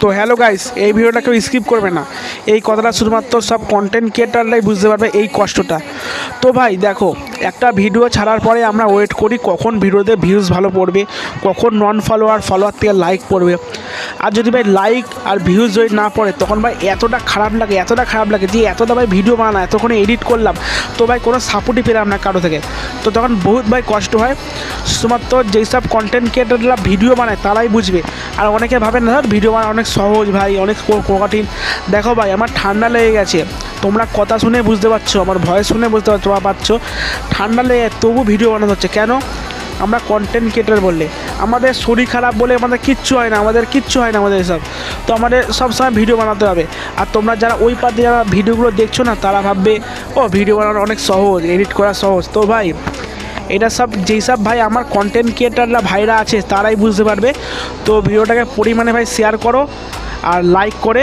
তো hello guys, এই ভিডিওটা কেউ স্কিপ করবে না। এই কথাটা শুধুমাত্র সব কন্টেন্ট ক্রিয়েটাররাই বুঝতে পারবে এই কষ্টটা। তো ভাই দেখো, একটা ভিডিও ছাড়ার পরে আমরা ওয়েট করি কখন ভিডিওতে ভিউজ ভালো পড়বে, কখন নন ফলোয়ার থেকে লাইক পড়বে। আর যদি ভাই লাইক আর ভিউজ যদি না পড়ে তখন ভাই এতটা খারাপ লাগে যে এতটা ভাই ভিডিও বানানো, এতক্ষণে এডিট করলাম, তো ভাই কোনো সাপোর্টই পেলাম না কারো থেকে। তো তখন বহুত ভাই কষ্ট হয়। শুধুমাত্র যেই সব কন্টেন্ট ক্রিয়েটাররা ভিডিও বানায় তারাই বুঝবে। আর অনেকে ভাবে না ধর ভিডিও বানানো অনেক সহজ ভাই, অনেক কঠিন। দেখো ভাই, আমার ঠান্ডা লেগে গেছে, তোমরা কথা শুনে বুঝতে পারছো, আমার ভয়েস শুনে বুঝতে পারছো ঠান্ডা লেগে, তবু ভিডিও বানাতে হচ্ছে। কেন? আমরা কন্টেন্ট ক্রিয়েটার বললে আমাদের শরীর খারাপ বলে আমাদের কিচ্ছু হয় না, আমাদের এসব। তো আমাদের সবসময় ভিডিও বানাতে হবে। আর তোমরা যারা ওই পাতে যারা ভিডিওগুলো দেখছো না, তারা ভাববে ও ভিডিও বানানো অনেক সহজ, এডিট করা সহজ। তো ভাই এটা সব যেই সব ভাই আমার কন্টেন্ট ক্রিয়েটাররা ভাইরা আছে তারাই বুঝতে পারবে। তো ভিডিওটাকে পরিমাণে ভাই শেয়ার করো আর লাইক করে